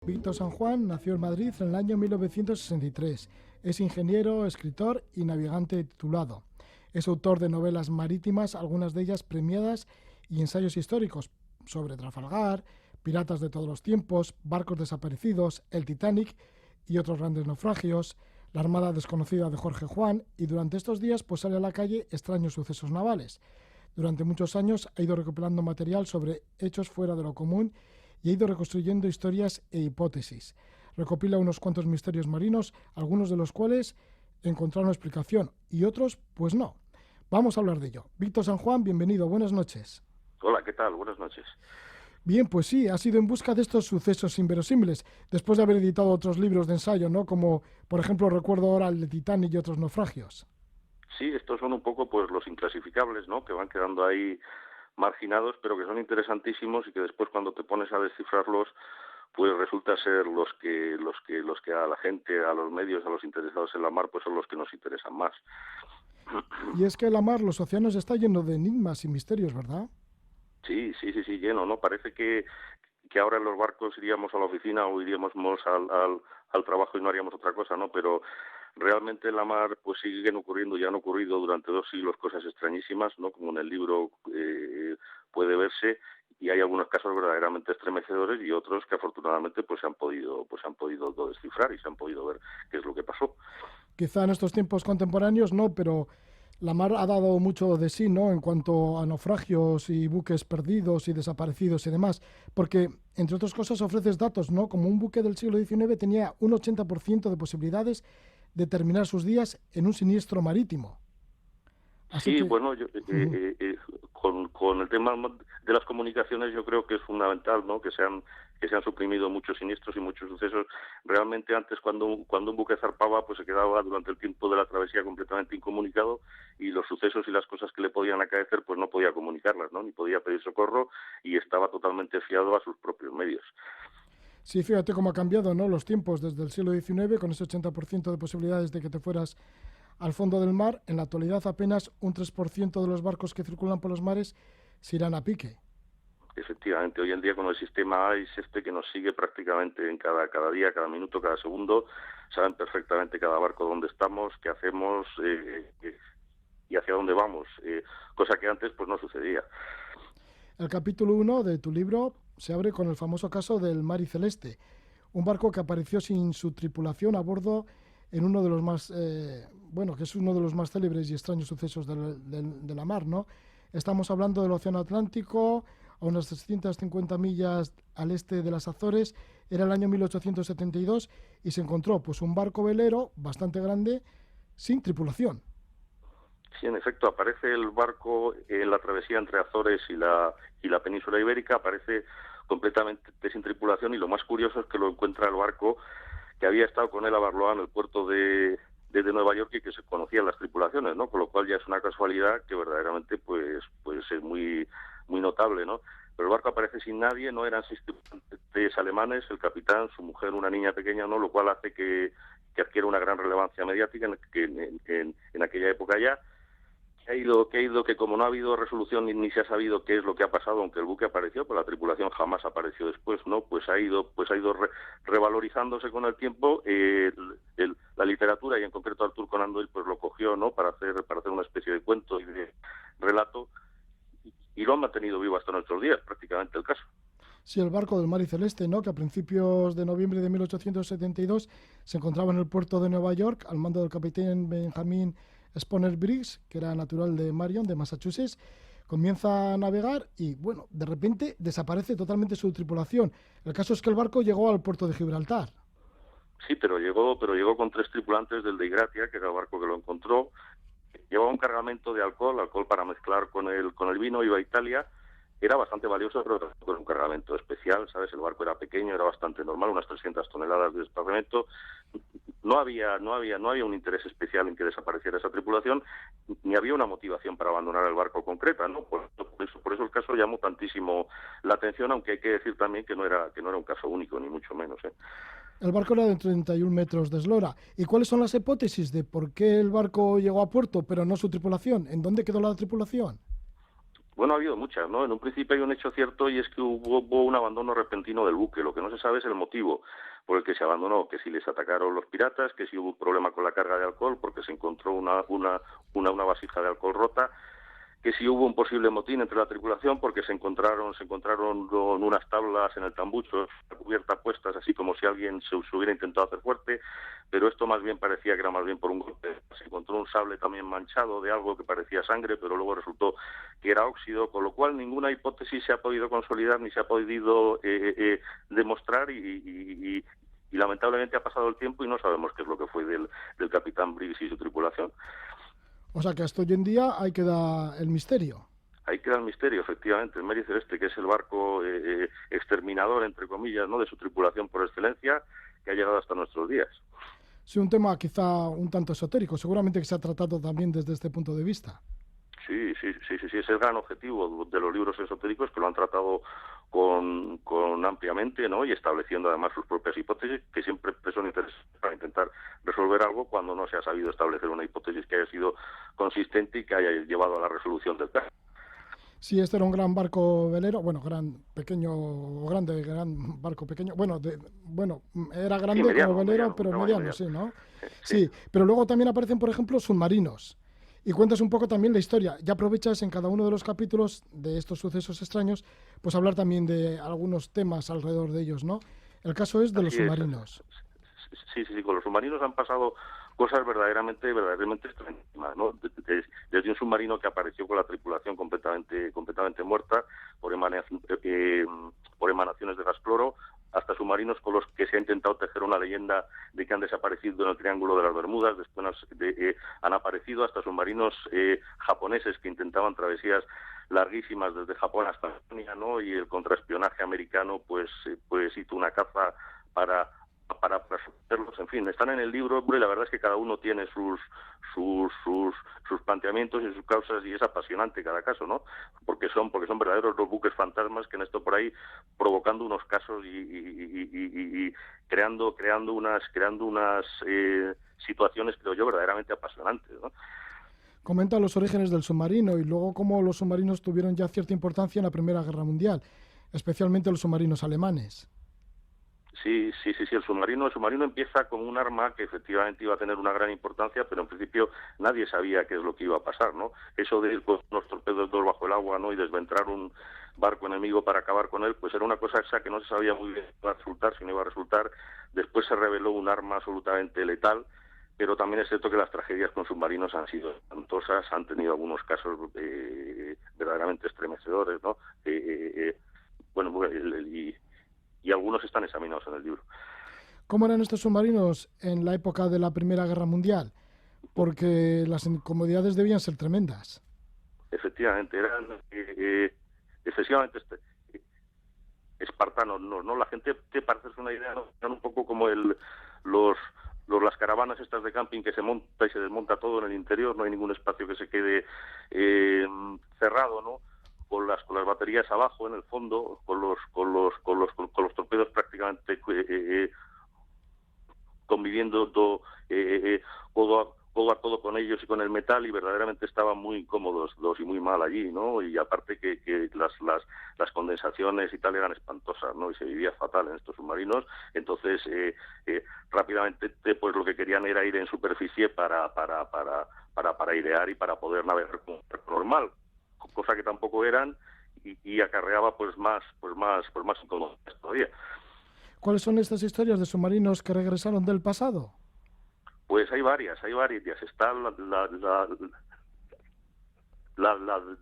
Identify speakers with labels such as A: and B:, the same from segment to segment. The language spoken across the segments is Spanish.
A: Víctor San Juan nació en Madrid en el año 1963. Es ingeniero, escritor y navegante titulado. Es autor de novelas marítimas, algunas de ellas premiadas, y ensayos históricos sobre Trafalgar, piratas de todos los tiempos, barcos desaparecidos, el Titanic y otros grandes naufragios, la Armada desconocida de Jorge Juan, y durante estos días pues sale a la calle Extraños sucesos navales. Durante muchos años ha ido recopilando material sobre hechos fuera de lo común y ha ido reconstruyendo historias e hipótesis. Recopila unos cuantos misterios marinos, algunos de los cuales encontraron explicación y otros pues no. Vamos a hablar de ello. Víctor San Juan, bienvenido, buenas noches.
B: Hola, ¿qué tal? Buenas noches.
A: Bien, pues sí, has ido en busca de estos sucesos inverosímiles, después de haber editado otros libros de ensayo, ¿no? Como, por ejemplo, recuerdo ahora el de Titanic y otros naufragios.
B: Sí, estos son un poco pues los inclasificables, ¿no? Que van quedando ahí marginados, pero que son interesantísimos y que después cuando te pones a descifrarlos, pues resulta ser los que a la gente, a los medios, a los interesados en la mar, pues son los que nos interesan más.
A: Y es que la mar, los océanos, está lleno de enigmas y misterios, ¿verdad?
B: Sí, lleno, ¿no? Parece que ahora en los barcos iríamos a la oficina o iríamos al trabajo y no haríamos otra cosa, ¿no? Pero realmente en la mar pues siguen ocurriendo y han ocurrido durante 2 siglos cosas extrañísimas, ¿no? Como en el libro puede verse, y hay algunos casos verdaderamente estremecedores y otros que afortunadamente pues se han podido descifrar y se han podido ver qué es lo que pasó.
A: Quizá en estos tiempos contemporáneos no, pero la mar ha dado mucho de sí, ¿no? En cuanto a naufragios y buques perdidos y desaparecidos y demás, porque, entre otras cosas, ofreces datos, ¿no? Como un buque del siglo XIX tenía un 80% de posibilidades de terminar sus días en un siniestro marítimo. Así
B: Sí,
A: que...
B: bueno, con el tema de las comunicaciones yo creo que es fundamental, ¿no? Que se han suprimido muchos siniestros y muchos sucesos. Realmente antes cuando un buque zarpaba pues se quedaba durante el tiempo de la travesía completamente incomunicado, y los sucesos y las cosas que le podían acaecer pues no podía comunicarlas, ¿no? Ni podía pedir socorro y estaba totalmente fiado a sus propios medios.
A: Sí, fíjate cómo ha cambiado, ¿no? Los tiempos desde el siglo XIX, con ese 80% de posibilidades de que te fueras al fondo del mar. En la actualidad apenas un 3% de los barcos que circulan por los mares se irán a pique.
B: Efectivamente, hoy en día con el sistema ICE que nos sigue prácticamente en cada día, cada minuto, cada segundo, saben perfectamente cada barco dónde estamos, qué hacemos y hacia dónde vamos, cosa que antes pues no sucedía.
A: El capítulo 1 de tu libro se abre con el famoso caso del Mari Celeste, un barco que apareció sin su tripulación a bordo en uno de los más, que es uno de los más célebres y extraños sucesos de la mar, ¿no? Estamos hablando del Océano Atlántico, a unas 350 millas al este de las Azores. Era el año 1872 y se encontró pues un barco velero bastante grande sin tripulación.
B: Sí, en efecto, aparece el barco en la travesía entre Azores y la península ibérica, aparece completamente sin tripulación, y lo más curioso es que lo encuentra el barco que había estado con él a Barloa en el puerto de Nueva York y que se conocían las tripulaciones, ¿no? Con lo cual ya es una casualidad que verdaderamente pues es muy notable, ¿no? Pero el barco aparece sin nadie, no eran 6 tripulantes alemanes, el capitán, su mujer, una niña pequeña, ¿no? Lo cual hace que adquiera una gran relevancia mediática en aquella época ya. Que como no ha habido resolución ni se ha sabido qué es lo que ha pasado, aunque el buque apareció, pues la tripulación jamás apareció después, ¿no? Pues ha ido revalorizándose con el tiempo. La literatura, y en concreto Arthur Conan Doyle, pues lo cogió, ¿no? Para hacer una especie de cuento y de relato, y lo han mantenido vivo hasta nuestros días, prácticamente el caso.
A: Sí, el barco del Mari Celeste, ¿no? Que a principios de noviembre de 1872 se encontraba en el puerto de Nueva York al mando del capitán Benjamin Spooner Briggs, que era natural de Marion, de Massachusetts. Comienza a navegar y, bueno, de repente desaparece totalmente su tripulación. El caso es que el barco llegó al puerto de Gibraltar.
B: Sí, pero llegó con 3 tripulantes del de Gratia, que era el barco que lo encontró. Llevaba un cargamento de alcohol para mezclar con el vino, iba a Italia. Era bastante valioso, pero era un cargamento especial, ¿sabes? El barco era pequeño, era bastante normal, unas 300 toneladas de desplazamiento. No había un interés especial en que desapareciera esa tripulación, ni había una motivación para abandonar el barco concreta, ¿no? Por eso el caso llamó tantísimo la atención, aunque hay que decir también que no era un caso único, ni mucho menos, ¿eh?
A: El barco era de 31 metros de eslora. ¿Y cuáles son las hipótesis de por qué el barco llegó a puerto, pero no su tripulación? ¿En dónde quedó la tripulación?
B: Bueno, ha habido muchas, ¿no? En un principio hay un hecho cierto y es que hubo un abandono repentino del buque. Lo que no se sabe es el motivo por el que se abandonó, que si les atacaron los piratas, que si hubo un problema con la carga de alcohol porque se encontró una vasija de alcohol rota, que si hubo un posible motín entre la tripulación porque se encontraron con unas tablas en el tambucho, la cubierta puestas, así como si alguien se hubiera intentado hacer fuerte, pero esto más bien parecía que era más bien por un golpe. Se encontró un sable también manchado de algo que parecía sangre, pero luego resultó que era óxido, con lo cual ninguna hipótesis se ha podido consolidar ni se ha podido demostrar y lamentablemente ha pasado el tiempo y no sabemos qué es lo que fue del capitán Briggs y su tripulación.
A: O sea que hasta hoy en día ahí queda el misterio.
B: Ahí queda el misterio, efectivamente. El Mary Celeste, que es el barco exterminador, entre comillas, ¿no?, de su tripulación por excelencia, que ha llegado hasta nuestros días.
A: Sí, un tema quizá un tanto esotérico, seguramente que se ha tratado también desde este punto de vista.
B: Sí, es el gran objetivo de los libros esotéricos, que lo han tratado con ampliamente, ¿no?, y estableciendo además sus propias hipótesis, que siempre son interesantes para intentar resolver algo cuando no se ha sabido establecer una hipótesis que haya sido consistente y que haya llevado a la resolución del caso.
A: Sí, este era un gran barco velero, bueno, gran barco pequeño, era
B: Sí,
A: grande como
B: mediano,
A: velero, pero mediano, sí, ¿no? Sí, pero luego también aparecen, por ejemplo, submarinos. Y cuentas un poco también la historia. Ya aprovechas en cada uno de los capítulos de estos sucesos extraños, pues hablar también de algunos temas alrededor de ellos, ¿no? El caso es de los submarinos.
B: Sí, con los submarinos han pasado cosas verdaderamente extremas, ¿no? Desde un submarino que apareció con la tripulación completamente muerta por emanaciones de gas cloro, hasta submarinos con los que se ha intentado tejer una leyenda de que han desaparecido en el Triángulo de las Bermudas, después han aparecido hasta submarinos japoneses que intentaban travesías larguísimas desde Japón hasta Alemania, ¿no? Y el contraespionaje americano pues hizo una caza para someterlos. En fin, están en el libro, y la verdad es que cada uno tiene sus planteamientos y sus causas, y es apasionante cada caso, ¿no? Porque son verdaderos los buques fantasmas que han estado por ahí provocando unos casos y creando unas situaciones, creo yo, verdaderamente apasionantes, ¿no?
A: Comenta los orígenes del submarino y luego cómo los submarinos tuvieron ya cierta importancia en la Primera Guerra Mundial, especialmente los submarinos alemanes.
B: Sí, el submarino empieza como un arma que efectivamente iba a tener una gran importancia, pero en principio nadie sabía qué es lo que iba a pasar, ¿no? Eso de ir con unos torpedos bajo el agua, ¿no?, y desventrar un barco enemigo para acabar con él, pues era una cosa esa que no se sabía muy bien si iba a resultar, si no iba a resultar. Después se reveló un arma absolutamente letal, pero también es cierto que las tragedias con submarinos han sido espantosas, han tenido algunos casos verdaderamente estremecedores, ¿no? Y algunos están examinados en el libro.
A: ¿Cómo eran estos submarinos en la época de la Primera Guerra Mundial? Porque las incomodidades debían ser tremendas.
B: Efectivamente, eran excesivamente espartanos, ¿no? La gente, te parece una idea, ¿no?, eran un poco como las caravanas estas de camping que se monta y se desmonta todo en el interior, no hay ningún espacio que se quede cerrado, ¿no?, con las baterías abajo en el fondo, con los torpedos prácticamente conviviendo codo a codo con ellos y con el metal, y verdaderamente estaban muy incómodos y muy mal allí, ¿no? Y aparte que las condensaciones y tal eran espantosas, ¿no? Y se vivía fatal en estos submarinos. Entonces rápidamente pues lo que querían era ir en superficie para airear y para poder navegar como un barco normal, cosa que tampoco eran, y acarreaba pues más incomodidades todavía.
A: ¿Cuáles son estas historias de submarinos que regresaron del pasado?
B: Pues hay varias. Está la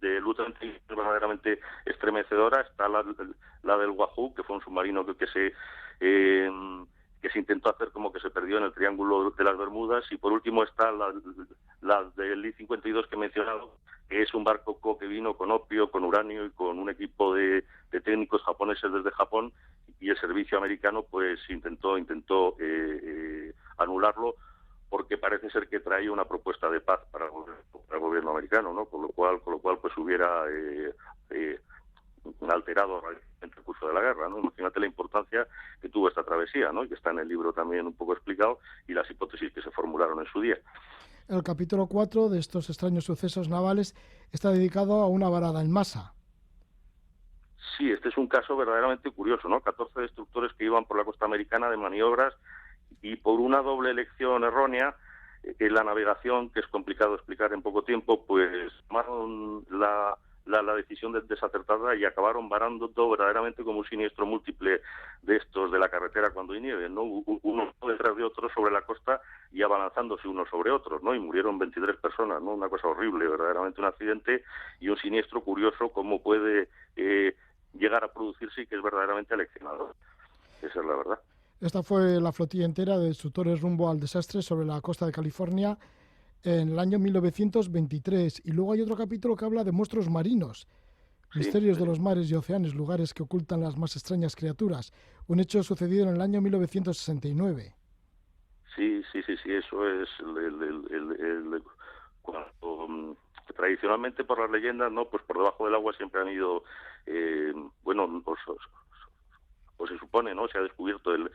B: de Lieutenant verdaderamente estremecedora. Está la del Wahoo, que fue un submarino que se intentó hacer como que se perdió en el Triángulo de las Bermudas. Y por último está la del I-52 que he mencionado, que es un barco que vino con opio, con uranio y con un equipo de técnicos japoneses desde Japón, y el servicio americano pues intentó anularlo, porque parece ser que traía una propuesta de paz para el gobierno americano, ¿no? Con lo cual pues hubiera alterado el curso de la guerra, ¿no? Imagínate la importancia que tuvo esta travesía, ¿no? Y que está en el libro también un poco explicado, y las hipótesis que se formularon en su día.
A: El capítulo 4 de estos extraños sucesos navales está dedicado a una varada en masa.
B: Sí, este es un caso verdaderamente curioso, ¿no? 14 destructores que iban por la costa americana de maniobras y por una doble elección errónea en la navegación, que es complicado explicar en poco tiempo, pues tomaron la decisión desacertada y acabaron varando todo verdaderamente como un siniestro múltiple de estos de la carretera cuando hay nieve, ¿no? Uno detrás de otro sobre la costa y abalanzándose unos sobre otros, ¿no? Y murieron 23 personas, ¿no? Una cosa horrible, verdaderamente un accidente y un siniestro curioso como puede llegar a producirse y que es verdaderamente aleccionador. Esa es la verdad.
A: Esta fue la flotilla entera de destructores rumbo al desastre sobre la costa de California en el año 1923. Y luego hay otro capítulo que habla de monstruos marinos, misterios de los mares y océanos, lugares que ocultan las más extrañas criaturas. Un hecho sucedido en el año 1969.
B: Sí, eso es cuando tradicionalmente por las leyendas, ¿no? Pues por debajo del agua siempre han ido, pues se supone, ¿no? Se ha descubierto el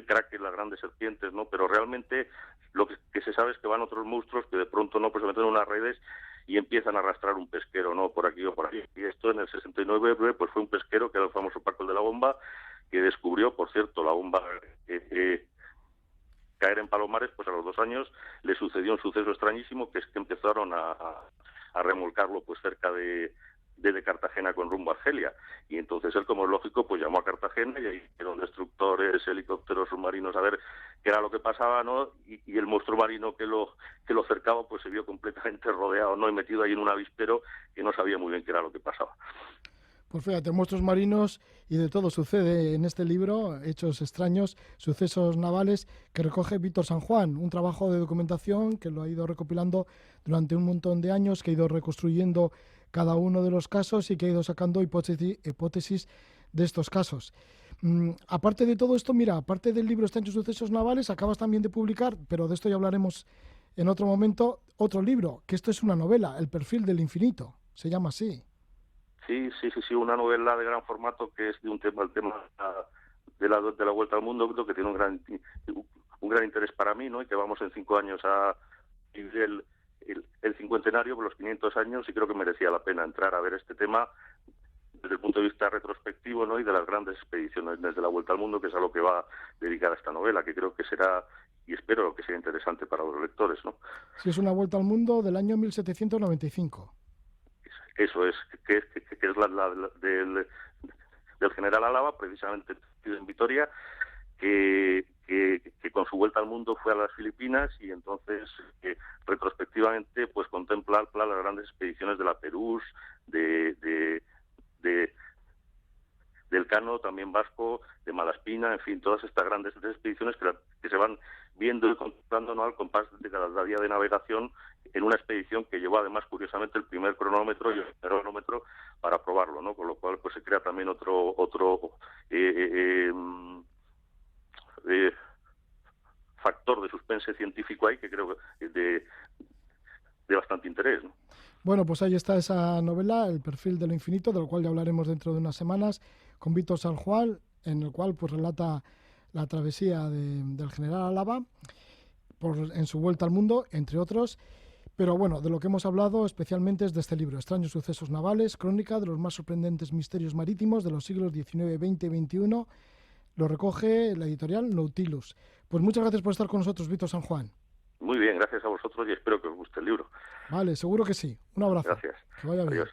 B: kraken, las grandes serpientes, ¿no? Pero realmente lo que se sabe es que van otros monstruos que de pronto, ¿no? Pues se meten en unas redes y empiezan a arrastrar un pesquero, ¿no? Por aquí o por allí. Y esto en el 69, pues fue un pesquero, que era el famoso Paco el de la Bomba, que descubrió, por cierto, la bomba caer en Palomares, pues a los 2 años le sucedió un suceso extrañísimo, que es que empezaron a remolcarlo pues cerca de Cartagena con rumbo a Argelia. Y entonces él, como es lógico, pues llamó a Cartagena y ahí fueron destructores, helicópteros, submarinos, a ver qué era lo que pasaba, ¿no? Y el monstruo marino que lo cercaba, pues se vio completamente rodeado, ¿no? Y metido ahí en un avispero que no sabía muy bien qué era lo que pasaba.
A: Pues fíjate, monstruos marinos y de todo sucede en este libro, Hechos extraños, sucesos navales, que recoge Víctor San Juan, un trabajo de documentación que lo ha ido recopilando durante un montón de años, que ha ido reconstruyendo cada uno de los casos y que ha ido sacando hipótesis de estos casos. Aparte de todo esto, mira, aparte del libro Extraños sucesos navales, acabas también de publicar, pero de esto ya hablaremos en otro momento, otro libro, que esto es una novela, El perfil del infinito, se llama así.
B: Sí, una novela de gran formato que es de el tema de la vuelta al mundo, creo que tiene un gran interés para mí, ¿no? Y que vamos en 5 años a vivir el cincuentenario, los 500 años, y creo que merecía la pena entrar a ver este tema desde el punto de vista retrospectivo, ¿no? Y de las grandes expediciones desde la vuelta al mundo, que es a lo que va dedicada esta novela, que creo que será, y espero que sea interesante para los lectores, ¿no?
A: Sí, es una vuelta al mundo del año 1795.
B: Eso es, que es la del general Álava, precisamente en Vitoria, que con su vuelta al mundo fue a las Filipinas y entonces retrospectivamente pues contempla las grandes expediciones de la Perús, del Cano, también vasco, de Malaspina, en fin, todas estas grandes expediciones que se van viendo y contemplando, ¿no? Al compás de cada día de navegación en una expedición que llevó además curiosamente el primer cronómetro y el cronómetro para probarlo, ¿no? Con lo cual pues se crea también otro factor de suspense científico ahí que creo que de bastante interés, ¿no?
A: Bueno, pues ahí está esa novela, El perfil de lo infinito, de lo cual ya hablaremos dentro de unas semanas, con Víctor San Juan, en el cual pues relata la travesía del general Álava en su vuelta al mundo, entre otros. Pero bueno, de lo que hemos hablado especialmente es de este libro, Extraños sucesos navales, crónica de los más sorprendentes misterios marítimos de los siglos XIX, XX y XXI. Lo recoge la editorial Nautilus. Pues muchas gracias por estar con nosotros, Víctor San Juan.
B: Muy bien, gracias a vosotros y espero que os guste el libro.
A: Vale, seguro que sí. Un abrazo.
B: Gracias.
A: Que vaya bien.
B: Adiós.